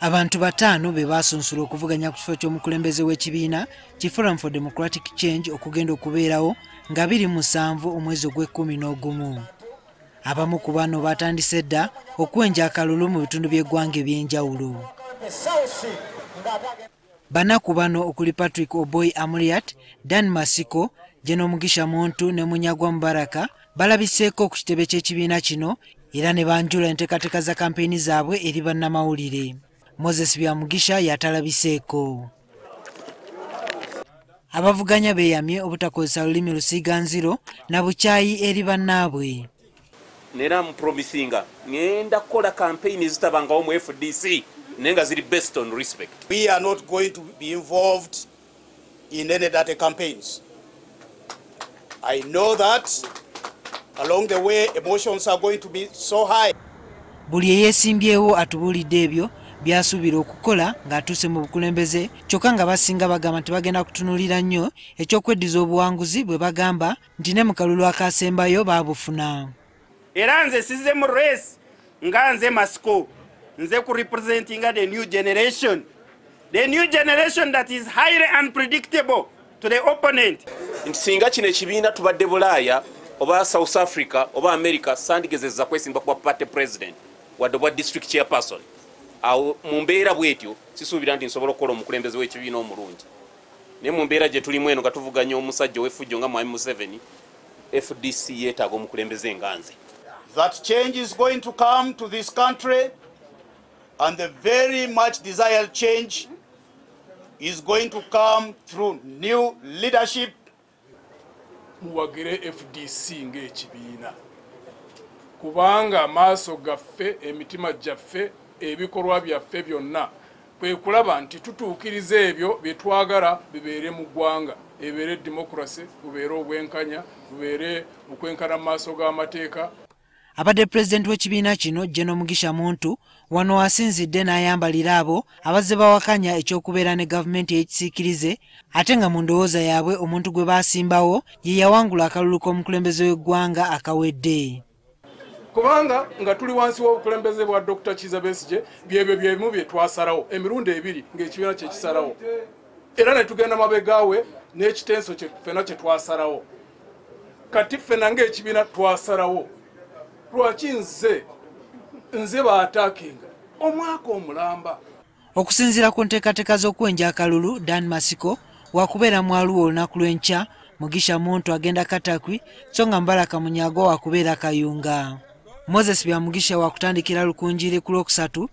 Abantu batano be basunsula okuvuganya ku kifo ky'omukulembeze w'ekibiina ki Forum for Democratic Change okugenda okubeerawo nga 27 omwezi ogw'E11. Abamu ku bano batandise dda okwenja akalulu mu bitundu by'eggwanga eby'enjawulo. Bana ku bano okuli Patrick Oboy Amuriat, Dan Masiko, Jeno Mugisha Muntu ne Munyagwa Mubaraka balabiseeko ku kitebe ky'ekibiina kino era ne banjula enteekateeka za kampeyini zaabwe eri bannamawulire. Moses Byamugisha yatalabiseeko. Abavuganya beeyamye obutakozesa lulimi lusiiganziro na bukyayi eri bannaabwe. Nera mpromisinga ngenda kukola campaign zitabangawo mu FDC nenga ziri based on respect. We are not going to be involved in any data campaigns. I know that along the way emotions are going to be so high. Buli eyeesimbyewo atubuulidde ebyo byasuubira okukola ng'atuuse mu bukulembeze kyokka nga basinga bagamba nti bagenda kutunuulira nnyo eky'okweddiza obuwanguzi bwe bagamba nti ne mu kalulu akaasembayo baabufuna. Era nze sizze mu race nga nze Masiko nze ku representinga the new generation that is highly unpredictable to the opponent. Singa kino ekibiina tubadde Bulaaya oba South Africa oba America sandigezeza kwesimba kwa party president wadde obwa district chairperson. Awo mu mbeera bwetyo sisuubira nti nsobola okukola omukulembeze w'ekibiina omulungi. Ne mu mbeera gye tulimu eno nga tuvuganya omusajja w'effujjo nga Mwami Museveni, FDC yeetaaga omukulembeze nga nze. That change is going to come to this country, and the very much desired change is going to come through new leadership. Muwagire FDC ng'ekibiina kubanga amaaso gaffe emitima gyaffe ebikolwa byaffe byonna kwe kulaba nti tutuukiriza ebyo bye twagala bibeere mu ggwanga, ebeere democracy, bubeere obwenkanya, bubeere okwenkana mu maaso g'amateeka. Abadde pulezidenti w'ekibiina kino Jeno Mugisha Muntu wano asinzidde n'ayambalira abo abazze bawakanya eky'okubeera ne gavumenti ey'ekisiikirize ate nga mu ndowooza yaabwe omuntu gwe baasimbawo ye yawangula akalulu k'omukulembeze w'eggwanga akawedde. Kubanga nga tuli wansi w'obukulembeze bwa Dr. Kizza Besigye byebyo byemu bye twasalawo emirundi ebiri ng'ekibiina kye kisalawo era ne tugenda mabegaawe n'ekitenso kye ffena kye twasalawo kati ffena ng'ekibiina twasalawo lwaki nze baataakinga omwaka omulamba. Okusinziira ku nteekateeka z'okwenja akalulu, Dan Masiko waakubeera mu Arua olunaku lw'enkya, Mugisha Muntu agenda Katakwi so nga Mubaraka Munyagwa waakubeera Kayunga. Moses Byamugisha waakutandikira Lukunjiri ku Lwokusatu,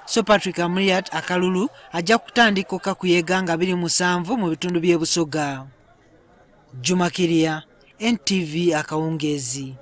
so Patrick Amuriat akalulu ajja kutandika okakuyega nga 27 mu bitundu by'e Busoga. Juma Kiria, NTV Akawungeezi.